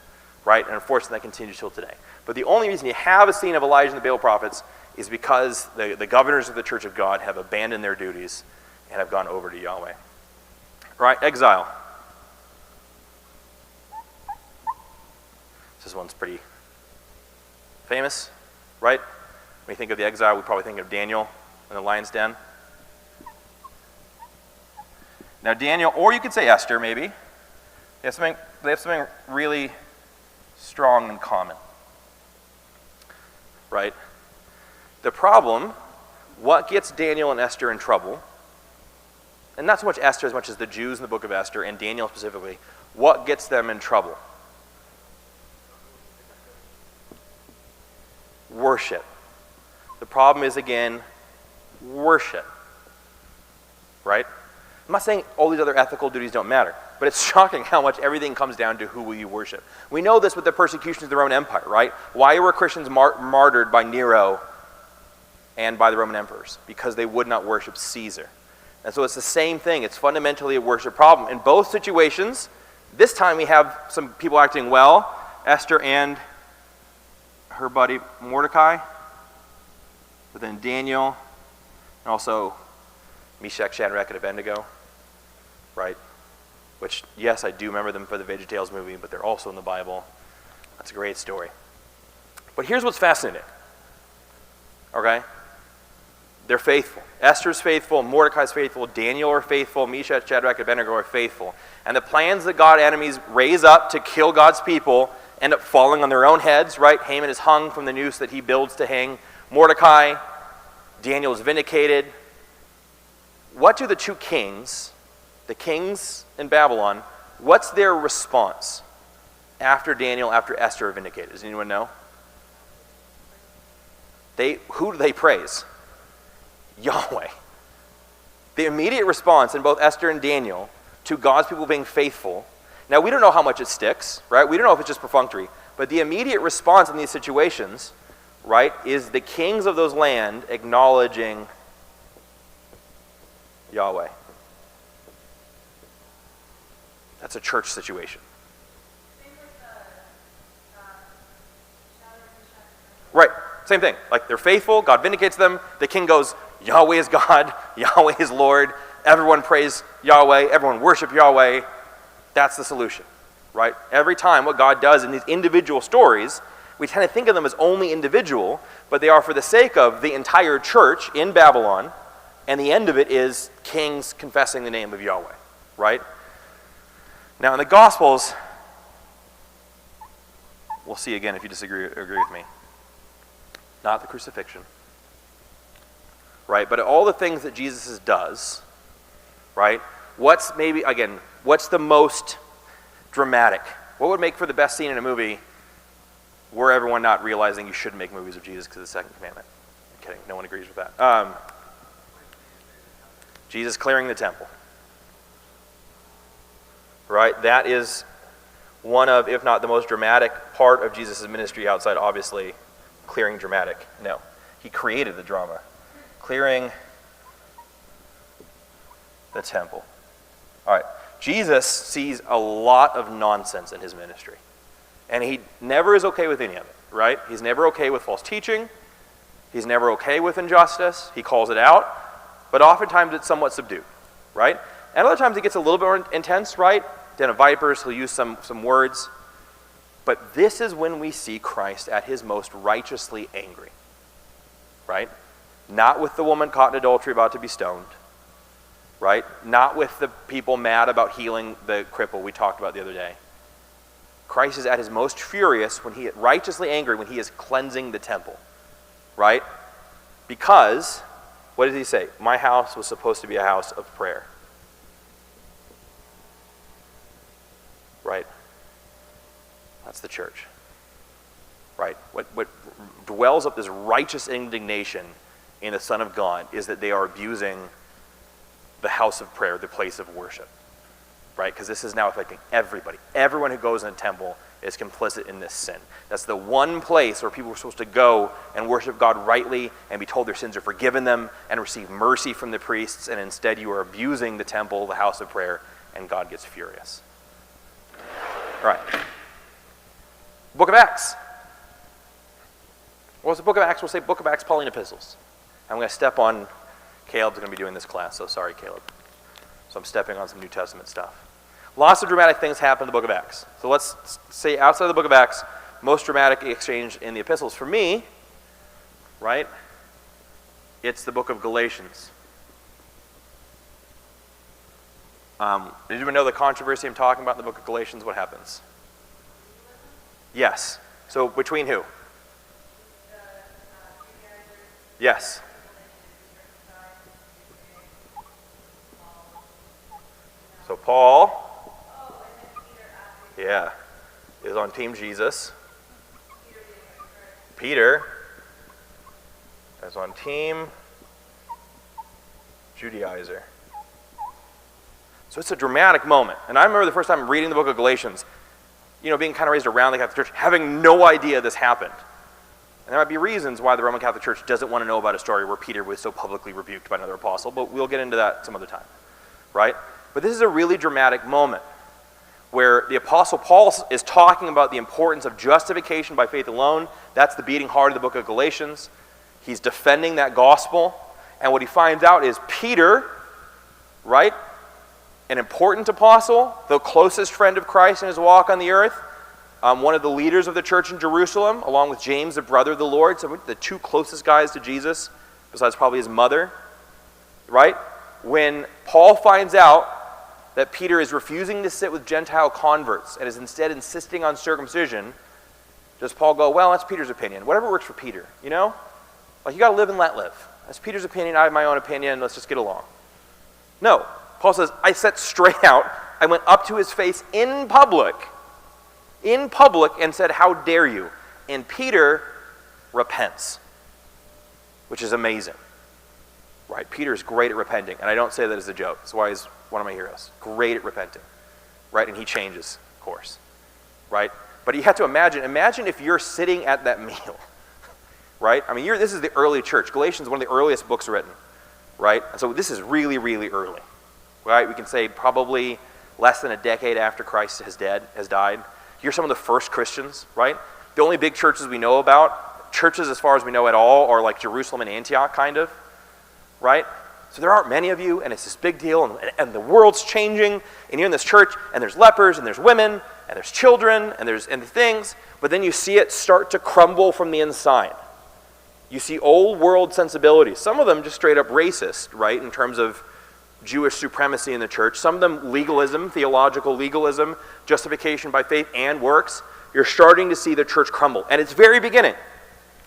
right? And unfortunately, that continues till today. But the only reason you have a scene of Elijah and the Baal prophets is because the governors of the church of God have abandoned their duties and have gone over to Yahweh. Right? Exile. This one's pretty famous, right? When we think of the exile, we probably think of Daniel in the lion's den. Now Daniel, or you could say Esther maybe, they have something really strong in common, right? The problem, what gets Daniel and Esther in trouble, and not so much Esther as much as the Jews in the book of Esther, and Daniel specifically, what gets them in trouble? Worship. The problem is, again, worship, right? I'm not saying all these other ethical duties don't matter, but it's shocking how much everything comes down to who will you worship. We know this with the persecutions of the Roman Empire, right? Why were Christians martyred by Nero and by the Roman emperors? Because they would not worship Caesar. And so it's the same thing. It's fundamentally a worship problem. In both situations, this time we have some people acting well, Esther and her buddy Mordecai, but then Daniel, and also Meshach, Shadrach, and Abednego, right? Which, yes, I do remember them for the VeggieTales movie, but they're also in the Bible. That's a great story. But here's what's fascinating, okay? They're faithful. Esther's faithful, Mordecai's faithful, Daniel are faithful, Meshach, Shadrach, and Abednego are faithful. And the plans that God enemies raise up to kill God's people end up falling on their own heads, right? Haman is hung from the noose that he builds to hang Mordecai. Daniel is vindicated. What do the two kings, the kings in Babylon, what's their response after Daniel, after Esther are vindicated? Does anyone know? Who do they praise? Yahweh. The immediate response in both Esther and Daniel to God's people being faithful. Now, we don't know how much it sticks, right? We don't know if it's just perfunctory. But the immediate response in these situations, right, is the kings of those land acknowledging Yahweh. That's a church situation. Right, same thing. Like, they're faithful, God vindicates them, the king goes, Yahweh is God, Yahweh is Lord, everyone praise Yahweh, everyone worship Yahweh. That's the solution, right? Every time what God does in these individual stories, we tend to think of them as only individual, but they are for the sake of the entire church in Babylon, and the end of it is kings confessing the name of Yahweh, right? Now in the Gospels, we'll see again if you disagree or agree with me, not the crucifixion, right? But all the things that Jesus does, right? What's the most dramatic? What would make for the best scene in a movie were everyone not realizing you shouldn't make movies of Jesus because of the second commandment? I'm kidding, no one agrees with that. Jesus clearing the temple. Right? That is one of, if not the most dramatic part of Jesus' ministry outside, obviously, clearing dramatic. No. He created the drama. Clearing the temple. All right. Jesus sees a lot of nonsense in his ministry. And he never is okay with any of it, right? He's never okay with false teaching. He's never okay with injustice. He calls it out. But oftentimes it's somewhat subdued, right? And other times it gets a little bit more intense, right? Den of vipers, he'll use some words. But this is when we see Christ at his most righteously angry, right? Not with the woman caught in adultery about to be stoned, right? Not with the people mad about healing the cripple we talked about the other day. Christ is at his most furious, when he righteously angry, when he is cleansing the temple, right? Because, what did he say? My house was supposed to be a house of prayer. Right? That's the church. Right? What dwells up this righteous indignation in the Son of God is that they are abusing the house of prayer, the place of worship. Right? Because this is now affecting everybody. Everyone who goes in a temple is complicit in this sin. That's the one place where people are supposed to go and worship God rightly and be told their sins are forgiven them and receive mercy from the priests, and instead you are abusing the temple, the house of prayer, and God gets furious. All right. Book of Acts. What's the book of Acts? We'll say book of Acts, Pauline epistles. I'm going to step on, Caleb's going to be doing this class, so sorry, Caleb. So I'm stepping on some New Testament stuff. Lots of dramatic things happen in the book of Acts. So let's say outside of the book of Acts, most dramatic exchange in the epistles. For me, right, it's the book of Galatians. Did anyone know the controversy I'm talking about in the book of Galatians? What happens? Yes. So between who? Yes. So Paul, yeah, is on Team Jesus. Peter is on Team Judaizer. So it's a dramatic moment. And I remember the first time reading the book of Galatians, being kind of raised around the Catholic Church, having no idea this happened. And there might be reasons why the Roman Catholic Church doesn't want to know about a story where Peter was so publicly rebuked by another apostle, but we'll get into that some other time, right? But this is a really dramatic moment where the Apostle Paul is talking about the importance of justification by faith alone. That's the beating heart of the book of Galatians. He's defending that gospel. And what he finds out is Peter, right, an important apostle, the closest friend of Christ in his walk on the earth, one of the leaders of the church in Jerusalem, along with James, the brother of the Lord, so the two closest guys to Jesus, besides probably his mother, right? When Paul finds out that Peter is refusing to sit with Gentile converts and is instead insisting on circumcision, does Paul go, well, that's Peter's opinion. Whatever works for Peter, Like, you got to live and let live. That's Peter's opinion. I have my own opinion. Let's just get along. No. Paul says, I set straight out. I went up to his face in public, and said, how dare you? And Peter repents, which is amazing. Right? Peter's great at repenting, and I don't say that as a joke. That's why he's one of my heroes. Great at repenting. Right? And he changes course. Right? But you have to imagine if you're sitting at that meal. Right? I mean, this is the early church. Galatians is one of the earliest books written. Right? And so this is really, really early. Right? We can say probably less than a decade after Christ has died. You're some of the first Christians, right? The only big churches we know about, churches as far as we know at all, are like Jerusalem and Antioch, kind of, right? So there aren't many of you, and it's this big deal, and the world's changing, and you're in this church, and there's lepers, and there's women, and there's children, and there's things, but then you see it start to crumble from the inside. You see old world sensibilities, some of them just straight up racist, right, in terms of Jewish supremacy in the church, some of them legalism, theological legalism, justification by faith and works. You're starting to see the church crumble. And it's very beginning.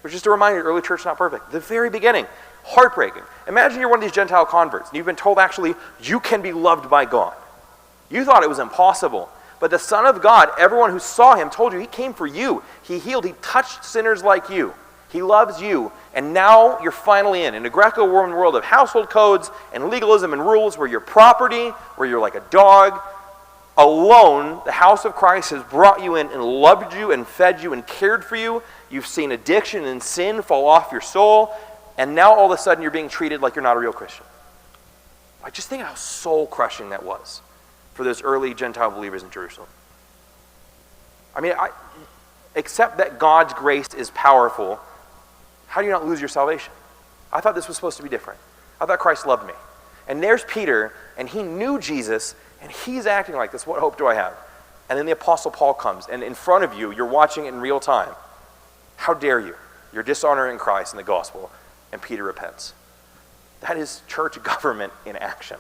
But just a reminder, the early church is not perfect. The very beginning, heartbreaking. Imagine you're one of these Gentile converts, and you've been told actually you can be loved by God. You thought it was impossible. But the Son of God, everyone who saw him told you he came for you. He healed, he touched sinners like you. He loves you, and now you're finally in a Greco-Roman world of household codes and legalism and rules where you're property, where you're like a dog. Alone, the house of Christ has brought you in and loved you and fed you and cared for you. You've seen addiction and sin fall off your soul, and now all of a sudden you're being treated like you're not a real Christian. I just think how soul-crushing that was for those early Gentile believers in Jerusalem. I mean, except that God's grace is powerful, how do you not lose your salvation? I thought this was supposed to be different. I thought Christ loved me. And there's Peter, and he knew Jesus, and he's acting like this. What hope do I have? And then the Apostle Paul comes, and in front of you, you're watching it in real time. How dare you? You're dishonoring Christ and the gospel, and Peter repents. That is church government in action,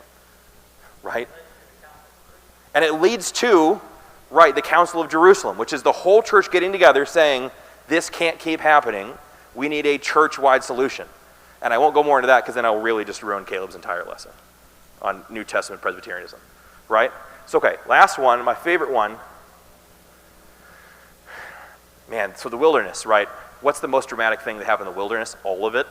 right? And it leads to, right, the Council of Jerusalem, which is the whole church getting together saying, this can't keep happening. We need a church-wide solution. And I won't go more into that because then I'll really just ruin Caleb's entire lesson on New Testament Presbyterianism, right? So, okay, last one, my favorite one. Man, so the wilderness, right? What's the most dramatic thing that happened in the wilderness? All of it,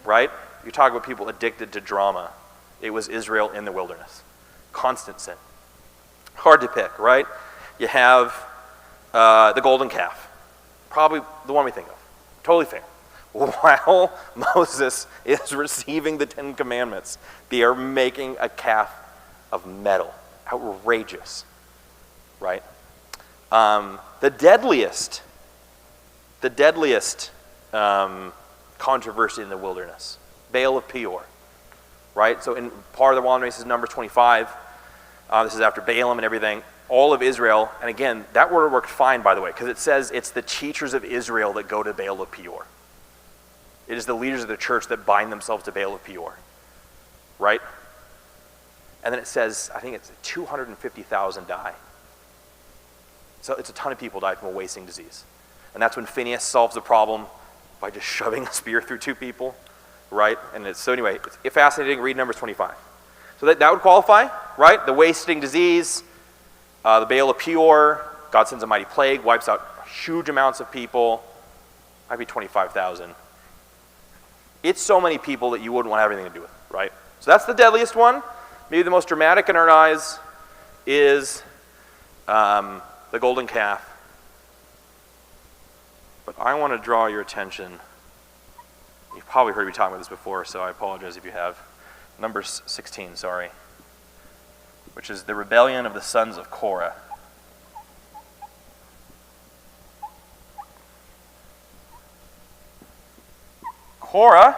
right? You talk about people addicted to drama. It was Israel in the wilderness. Constant sin. Hard to pick, right? You have the golden calf. Probably the one we think of. Totally fair. While Moses is receiving the 10 Commandments, they are making a calf of metal. Outrageous, right? The deadliest controversy in the wilderness, Baal of Peor, right? So in part of the wilderness is Numbers 25. This is after Balaam and everything. All of Israel, and again, that word worked fine, by the way, because it says it's the teachers of Israel that go to Baal of Peor. It is the leaders of the church that bind themselves to Baal of Peor, right? And then it says, I think it's 250,000 die. So it's a ton of people die from a wasting disease. And that's when Phineas solves the problem by just shoving a spear through 2 people, right? And so anyway, it's fascinating. Read Numbers 25. So that would qualify, right? The wasting disease, the Baal of Peor, God sends a mighty plague, wipes out huge amounts of people. Might be 25,000. It's so many people that you wouldn't want to have anything to do with, right? So that's the deadliest one. Maybe the most dramatic in our eyes is the golden calf. But I want to draw your attention. You've probably heard me talk about this before, so I apologize if you have. Numbers 16, sorry. Which is the rebellion of the sons of Korah. Korah,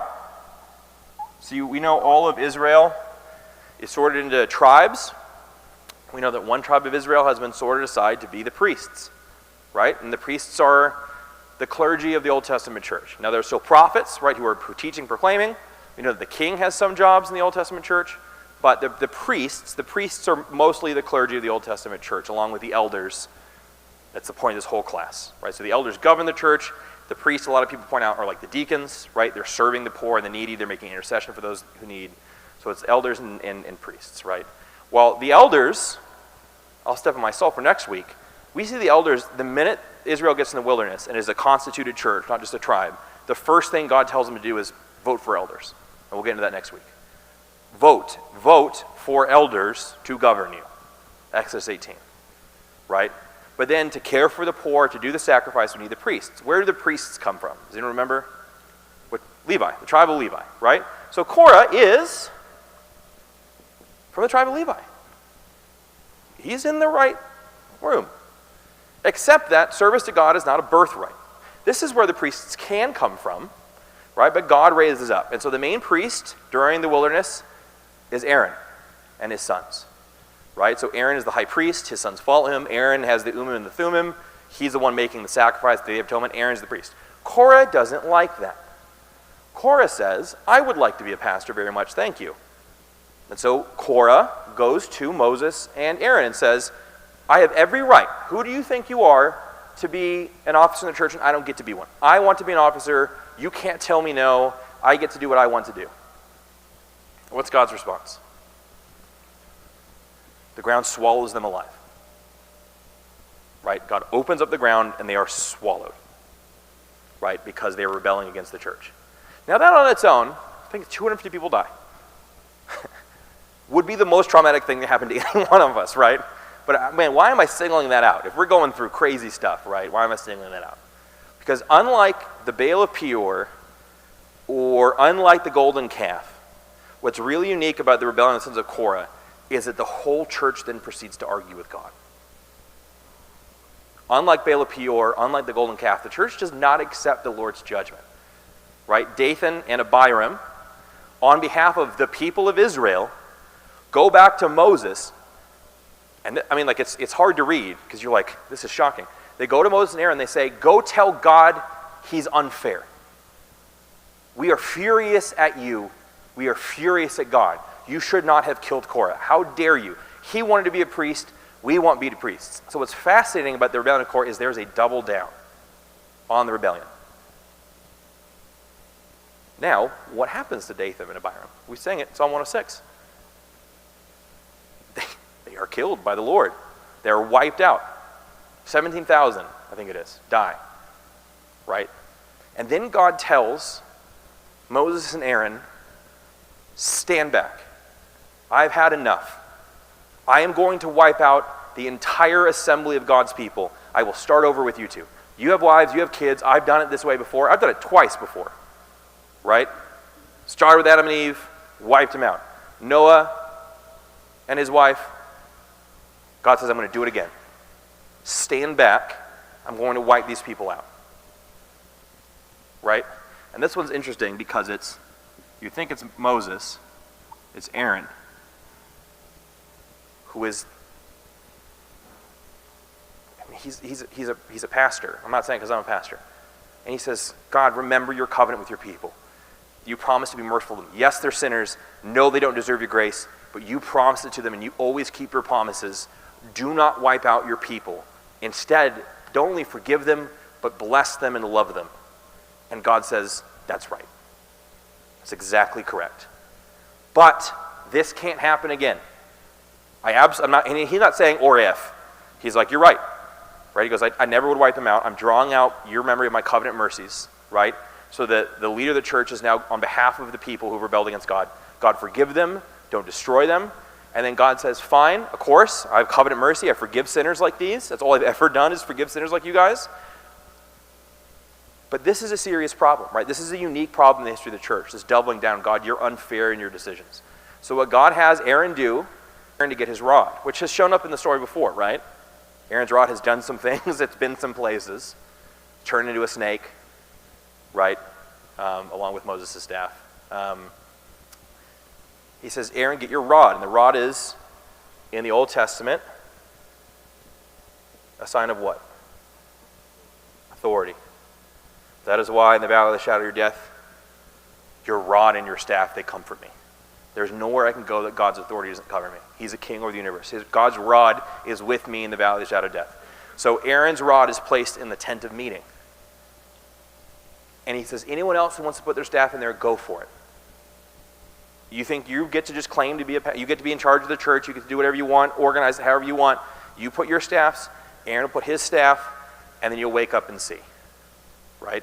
so we know all of Israel is sorted into tribes. We know that one tribe of Israel has been sorted aside to be the priests, right? And the priests are the clergy of the Old Testament church. Now, there's still prophets, right, who are teaching, proclaiming. We know that the king has some jobs in the Old Testament church, but the priests are mostly the clergy of the Old Testament church, along with the elders. That's the point of this whole class, right? So the elders govern the church. The priests, a lot of people point out, are like the deacons, right? They're serving the poor and the needy. They're making intercession for those who need. So it's elders and priests, right? Well, the elders, I'll step on myself for next week. We see the elders, the minute Israel gets in the wilderness and is a constituted church, not just a tribe, the first thing God tells them to do is vote for elders. And we'll get into that next week. Vote for elders to govern you. Exodus 18, right? But then to care for the poor, to do the sacrifice, we need the priests. Where do the priests come from? Does anyone remember? Levi, the tribe of Levi, right? So Korah is from the tribe of Levi. He's in the right room. Except that service to God is not a birthright. This is where the priests can come from, right? But God raises up. And so the main priest during the wilderness is Aaron and his sons. Right? So Aaron is the high priest. His sons follow him. Aaron has the Urim and the Thummim. He's the one making the sacrifice, the Day of Atonement. Aaron's the priest. Korah doesn't like that. Korah says, I would like to be a pastor very much, thank you. And so Korah goes to Moses and Aaron and says, I have every right. Who do you think you are to be an officer in the church and I don't get to be one? I want to be an officer. You can't tell me no. I get to do what I want to do. What's God's response? The ground swallows them alive. Right? God opens up the ground and they are swallowed. Right? Because they are rebelling against the church. Now that on its own, I think 250 people die. Would be the most traumatic thing to happen to any one of us, right? But man, why am I singling that out? If we're going through crazy stuff, right? Why am I singling that out? Because unlike the Baal of Peor, or unlike the golden calf, what's really unique about the rebellion of the sons of Korah is that the whole church then proceeds to argue with God. Unlike Baal of Peor, unlike the golden calf, the church does not accept the Lord's judgment. Right? Dathan and Abiram, on behalf of the people of Israel, go back to Moses. And it's hard to read because you're like, this is shocking. They go to Moses and Aaron and they say, go tell God he's unfair. We are furious at you. We are furious at God. You should not have killed Korah. How dare you? He wanted to be a priest. We want to be the priests. So what's fascinating about the rebellion of Korah is there's a double down on the rebellion. Now, what happens to Dathan and Abiram? We sang it, Psalm 106. They are killed by the Lord. They are wiped out. 17,000, I think it is, die. Right? And then God tells Moses and Aaron, stand back. I've had enough. I am going to wipe out the entire assembly of God's people. I will start over with you two. You have wives, you have kids. I've done it this way before. I've done it twice before, right? Started with Adam and Eve, wiped them out. Noah and his wife, God says, I'm going to do it again. Stand back. I'm going to wipe these people out. Right? And this one's interesting because you think it's Moses, it's Aaron, who is, I mean, he's a pastor. I'm not saying because I'm a pastor. And he says, God, remember your covenant with your people. You promised to be merciful to them. Yes, they're sinners. No, they don't deserve your grace, but you promised it to them, and you always keep your promises. Do not wipe out your people. Instead, don't only forgive them, but bless them and love them. And God says, that's right. That's exactly correct. But this can't happen again. I'm not, and he's not saying or if. He's like, you're right. Right? He goes, I never would wipe them out. I'm drawing out your memory of my covenant mercies. Right? So that the leader of the church is now on behalf of the people who rebelled against God. God, forgive them. Don't destroy them. And then God says, fine, of course, I have covenant mercy. I forgive sinners like these. That's all I've ever done is forgive sinners like you guys. But this is a serious problem, right? This is a unique problem in the history of the church, this doubling down. God, you're unfair in your decisions. So what God has Aaron do, Aaron to get his rod, which has shown up in the story before, right? Aaron's rod has done some things. It's been some places. Turned into a snake, right? Along with Moses' staff. He says, Aaron, get your rod. And the rod is, in the Old Testament, a sign of what? Authority. That is why in the valley of the shadow of your death, your rod and your staff, they comfort me. There's nowhere I can go that God's authority doesn't cover me. He's a king over the universe. God's rod is with me in the valley of the shadow of death. So Aaron's rod is placed in the tent of meeting. And he says, anyone else who wants to put their staff in there, go for it. You think you get to just claim to be you get to be in charge of the church, you get to do whatever you want, organize it however you want. You put your staffs, Aaron will put his staff, and then you'll wake up and see. Right?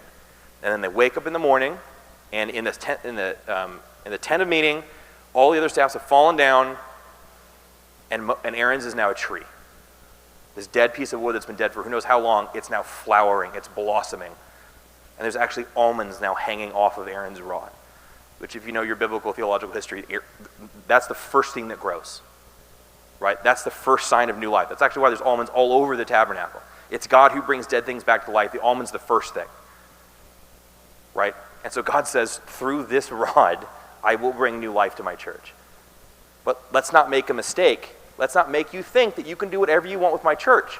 And then they wake up in the morning, and in the tent of meeting, all the other staffs have fallen down, and Aaron's is now a tree. This dead piece of wood that's been dead for who knows how long, it's now flowering, it's blossoming. And there's actually almonds now hanging off of Aaron's rod, which if you know your biblical theological history, that's the first thing that grows. Right? That's the first sign of new life. That's actually why there's almonds all over the tabernacle. It's God who brings dead things back to life. The almond's the first thing. Right? And so God says, through this rod, I will bring new life to my church. But let's not make a mistake. Let's not make you think that you can do whatever you want with my church.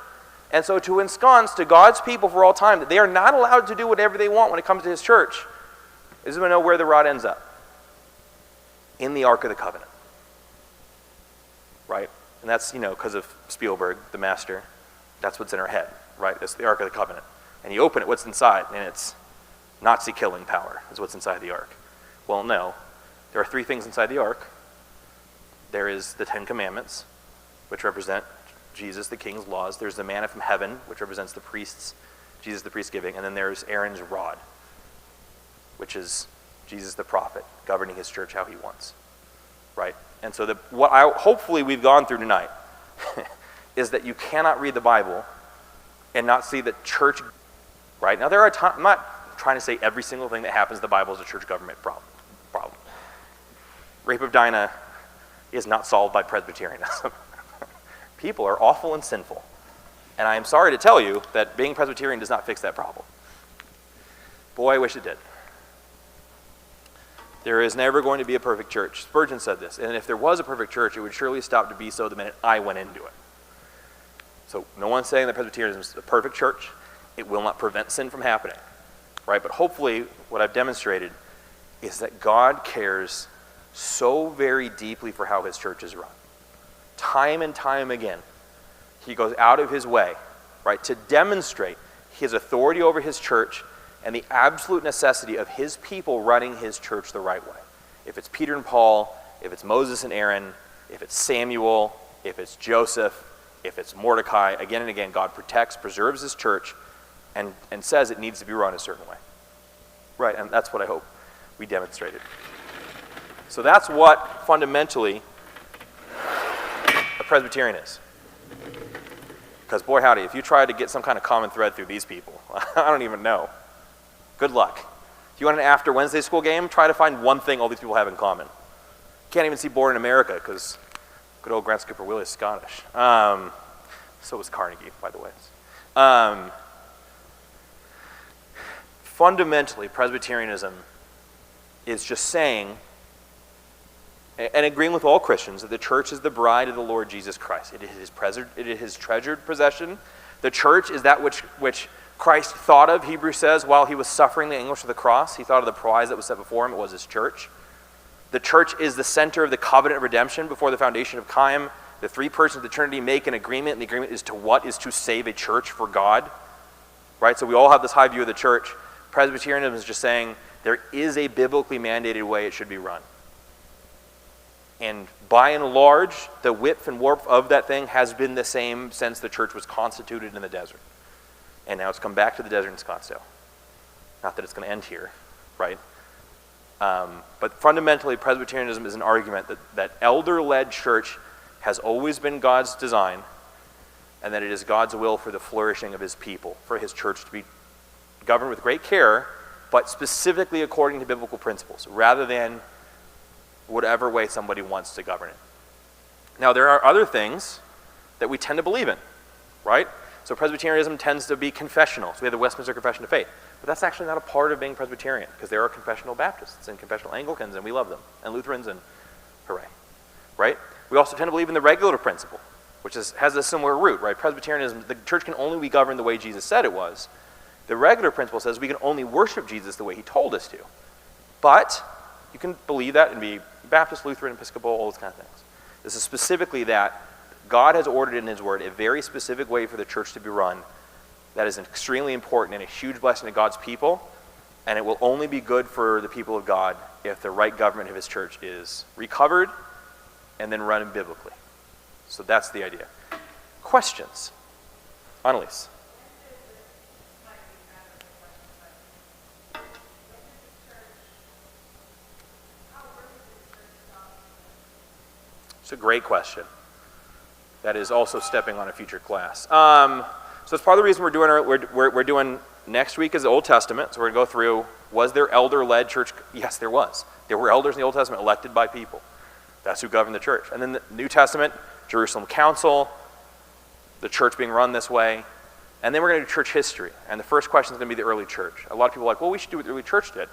And so to ensconce to God's people for all time that they are not allowed to do whatever they want when it comes to his church, is to know where the rod ends up. In the Ark of the Covenant. Right? And that's, because of Spielberg, the master, that's what's in our head, right? It's the Ark of the Covenant. And you open it, what's inside? And it's Nazi killing power is what's inside the Ark. Well, no. There are three things inside the Ark. There is the Ten Commandments, which represent Jesus, the King's laws. There's the manna from heaven, which represents the priests, Jesus, the priest giving. And then there's Aaron's rod, which is Jesus, the prophet, governing his church how he wants. Right? And so hopefully we've gone through tonight is that you cannot read the Bible and not see that church, right? Now there are times, I'm not trying to say every single thing that happens in the Bible is a church government problem. Rape of Dinah is not solved by Presbyterianism. People are awful and sinful. And I am sorry to tell you that being Presbyterian does not fix that problem. Boy, I wish it did. There is never going to be a perfect church. Spurgeon said this, and if there was a perfect church, it would surely stop to be so the minute I went into it. So no one's saying that Presbyterianism is a perfect church. It will not prevent sin from happening, right? But hopefully what I've demonstrated is that God cares so very deeply for how his church is run. Time and time again, he goes out of his way, right, to demonstrate his authority over his church and the absolute necessity of his people running his church the right way. If it's Peter and Paul, if it's Moses and Aaron, if it's Samuel, if it's Joseph, if it's Mordecai, again and again, God protects, preserves his church, and says it needs to be run a certain way. Right, and that's what I hope we demonstrated. So that's what fundamentally a Presbyterian is. Because boy howdy, if you try to get some kind of common thread through these people, I don't even know. Good luck. If you want an after Wednesday school game, try to find one thing all these people have in common. Can't even see Born in America because good old Grant Skipper Willie is Scottish. So was Carnegie, by the way. Fundamentally, Presbyterianism is just saying, and agreeing with all Christians, that the church is the bride of the Lord Jesus Christ. It is his treasured possession. The church is that which Christ thought of, Hebrews says, while he was suffering the anguish of the cross. He thought of the prize that was set before him. It was his church. The church is the center of the covenant of redemption before the foundation of time. The three persons of the Trinity make an agreement, and the agreement is to what? Is to save a church for God. Right? So we all have this high view of the church. Presbyterianism is just saying there is a biblically mandated way it should be run. And by and large, the width and warmth of that thing has been the same since the church was constituted in the desert. And now it's come back to the desert in Scottsdale. Not that it's going to end here, right? But fundamentally, Presbyterianism is an argument that elder-led church has always been God's design, and that it is God's will for the flourishing of his people, for his church to be governed with great care, but specifically according to biblical principles, rather than whatever way somebody wants to govern it. Now, there are other things that we tend to believe in, right? So Presbyterianism tends to be confessional. So we have the Westminster Confession of Faith. But that's actually not a part of being Presbyterian, because there are confessional Baptists and confessional Anglicans, and we love them, and Lutherans, and hooray, right? We also tend to believe in the regulative principle, which has a similar root, right? Presbyterianism, the church can only be governed the way Jesus said it was. The regulative principle says we can only worship Jesus the way he told us to. But you can believe that and be Baptist, Lutheran, Episcopal, all those kind of things. This is specifically that God has ordered in his word a very specific way for the church to be run that is extremely important and a huge blessing to God's people, and it will only be good for the people of God if the right government of his church is recovered and then run biblically. So that's the idea. Questions? Annalise. It's a great question. That is also stepping on a future class. So it's part of the reason we're doing next week is the Old Testament. So we're going to go through, was there elder-led church? Yes, there was. There were elders in the Old Testament elected by people. That's who governed the church. And then the New Testament, Jerusalem Council, the church being run this way. And then we're going to do church history. And the first question is going to be the early church. A lot of people are like, well, we should do what the early church did.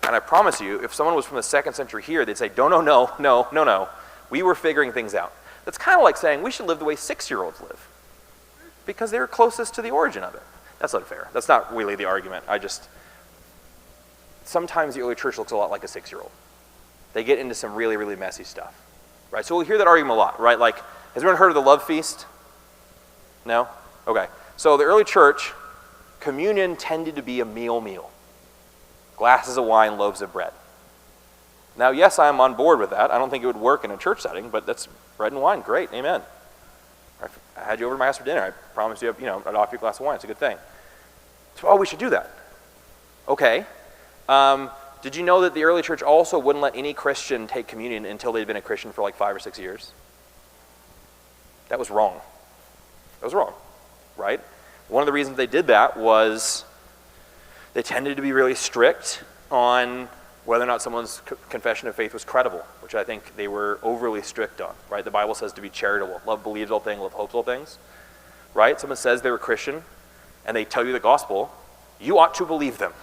And I promise you, if someone was from the 2nd century here, they'd say, no. We were figuring things out. That's kind of like saying we should live the way 6-year-olds live, because they're closest to the origin of it. That's not fair. That's not really the argument. Sometimes the early church looks a lot like a 6-year-old. They get into some really, really messy stuff, right? So we'll hear that argument a lot, right? Like, has anyone heard of the love feast? No? Okay. So the early church, communion tended to be a meal. Glasses of wine, loaves of bread. Now, yes, I'm on board with that. I don't think it would work in a church setting, but that's bread and wine. Great, amen. I had you over to my house for dinner. I promised you, I'd offer you a glass of wine. It's a good thing. So, we should do that. Okay. Did you know that the early church also wouldn't let any Christian take communion until they'd been a Christian for like 5 or 6 years? That was wrong. Right? One of the reasons they did that was they tended to be really strict on whether or not someone's confession of faith was credible, which I think they were overly strict on, right? The Bible says to be charitable. Love believes all things, love hopes all things, right? Someone says they're a Christian, and they tell you the gospel, you ought to believe them.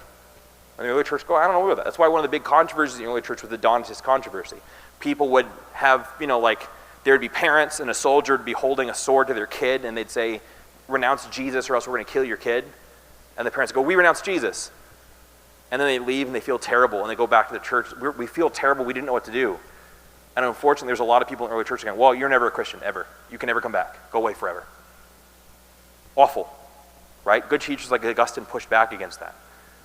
And the early church go, I don't know about that. That's why one of the big controversies in the early church was the Donatist controversy. People would have, there'd be parents and a soldier would be holding a sword to their kid, and they'd say, renounce Jesus or else we're going to kill your kid. And the parents go, we renounce Jesus. And then they leave and they feel terrible, and they go back to the church. We feel terrible. We didn't know what to do. And unfortunately, there's a lot of people in the early church going, well, you're never a Christian, ever. You can never come back. Go away forever. Awful, right? Good teachers like Augustine pushed back against that.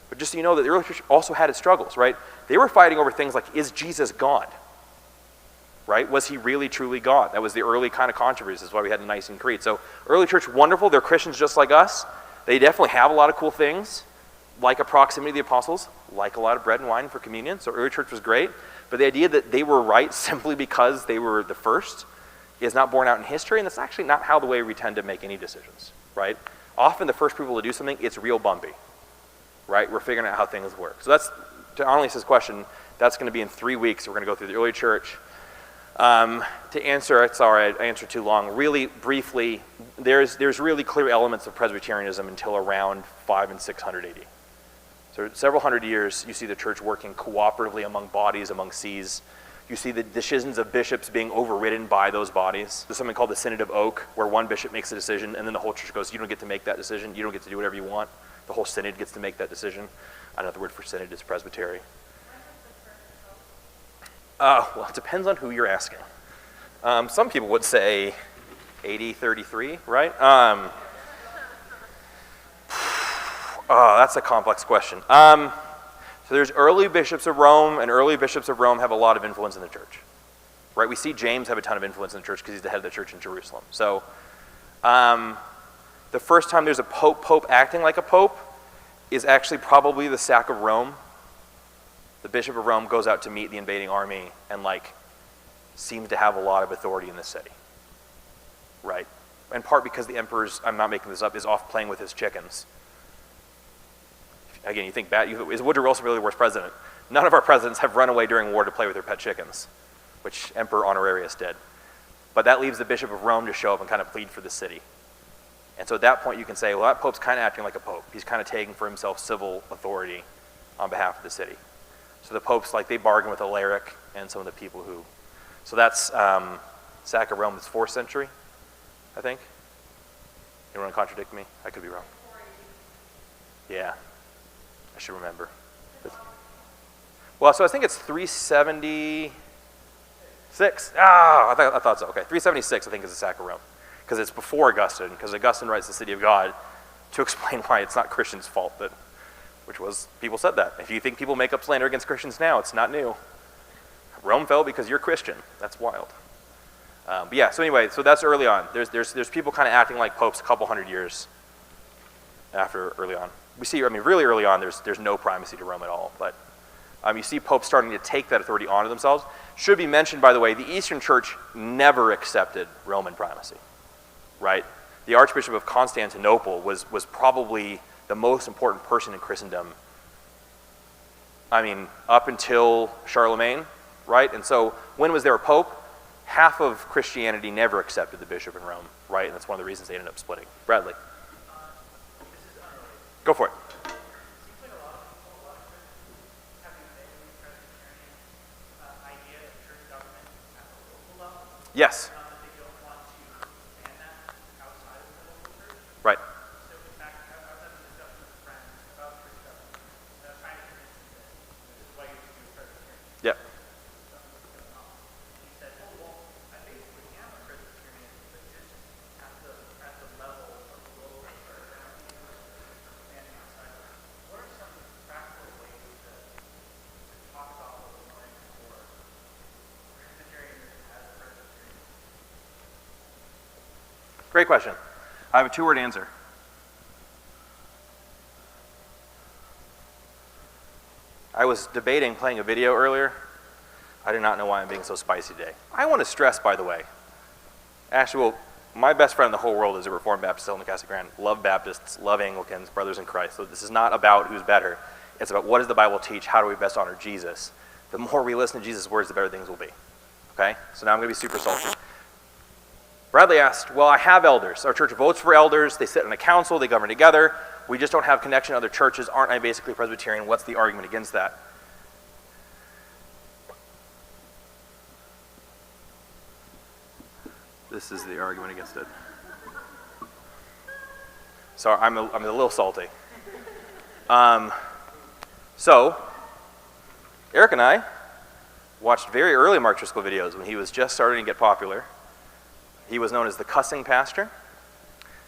But just so you know that the early church also had its struggles, right? They were fighting over things like, is Jesus God? Right? Was he really, truly God? That was the early kind of controversy. That's why we had the Nicene Creed. So early church, wonderful. They're Christians just like us. They definitely have a lot of cool things, like a proximity to the apostles, like a lot of bread and wine for communion. So early church was great. But the idea that they were right simply because they were the first is not borne out in history, and that's actually not how the way we tend to make any decisions, right? Often the first people to do something, it's real bumpy, right? We're figuring out how things work. So that's, to Annalise's question, that's going to be in 3 weeks. We're going to go through the early church. To answer, sorry, I answered too long. Really briefly, there's really clear elements of Presbyterianism until around 500 and 600 AD. So several hundred years, you see the church working cooperatively among bodies, among sees. You see the decisions of bishops being overridden by those bodies. There's something called the Synod of Oak, where one bishop makes a decision, and then the whole church goes, you don't get to make that decision. You don't get to do whatever you want. The whole synod gets to make that decision. I know the word for synod is presbytery. Well, it depends on who you're asking. Some people would say 80-33, right? That's a complex question. So there's early bishops of Rome, and early bishops of Rome have a lot of influence in the church, right? We see James have a ton of influence in the church because he's the head of the church in Jerusalem. So the first time there's a pope acting like a pope is actually probably the sack of Rome. The bishop of Rome goes out to meet the invading army and seems to have a lot of authority in the city, right? In part because the emperor's, I'm not making this up, is off playing with his chickens. Again, you think, is Woodrow Wilson really the worst president? None of our presidents have run away during war to play with their pet chickens, which Emperor Honorius did. But that leaves the bishop of Rome to show up and kind of plead for the city. And so at that point you can say, well, that pope's kind of acting like a pope. He's kind of taking for himself civil authority on behalf of the city. So the popes, they bargain with Alaric and some of the people who... So that's sack of Rome is 4th century, I think. You want to contradict me? I could be wrong. Yeah, I should remember. Well, so I think it's 376. I thought so. Okay, 376 I think is the sack of Rome, because it's before Augustine, because Augustine writes the City of God to explain why it's not Christians' fault which was, people said that. If you think people make up slander against Christians now, it's not new. Rome fell because you're Christian. That's wild. But yeah, so anyway, so that's early on. There's people kind of acting like popes a couple hundred years after early on. We see, really early on, there's no primacy to Rome at all. But you see popes starting to take that authority onto themselves. Should be mentioned, by the way, the Eastern Church never accepted Roman primacy, right? The Archbishop of Constantinople was probably the most important person in Christendom, up until Charlemagne, right? And so when was there a pope? Half of Christianity never accepted the bishop in Rome, right? And that's one of the reasons they ended up splitting. Bradley. Go for it. Yes. Right. Yep. Great question. I have a 2-word answer. I was debating playing a video earlier. I do not know why I'm being so spicy today. I want to stress, by the way, actually, my best friend in the whole world is a Reformed Baptist still in the Casa Grande. Love Baptists, love Anglicans, brothers in Christ. So this is not about who's better. It's about what does the Bible teach? How do we best honor Jesus? The more we listen to Jesus' words, the better things will be. Okay? So now I'm going to be super salty. Bradley asked, well, I have elders. Our church votes for elders. They sit in a council. They govern together. We just don't have connection to other churches. Aren't I basically Presbyterian? What's the argument against that? This is the argument against it. Sorry, I'm a little salty. So, Eric and I watched very early Mark Driscoll videos when he was just starting to get popular. He was known as the cussing pastor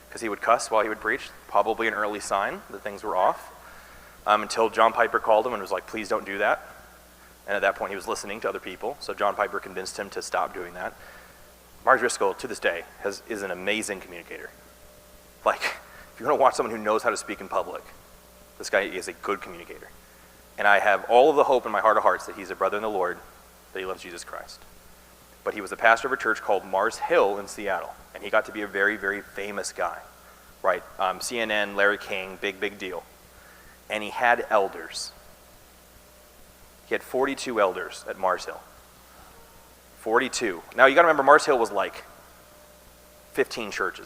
because he would cuss while he would preach, probably an early sign that things were off, until John Piper called him and was like, please don't do that. And at that point he was listening to other people, so John Piper convinced him to stop doing that. Mark Driscoll, to this day, is an amazing communicator. If you want to watch someone who knows how to speak in public, this guy is a good communicator. And I have all of the hope in my heart of hearts that he's a brother in the Lord, that he loves Jesus Christ. but he was the pastor of a church called Mars Hill in Seattle, and he got to be a very, very famous guy, right? CNN, Larry King, big deal. And he had elders. He had 42 elders at Mars Hill. 42. Now you got to remember, Mars Hill was like 15 churches.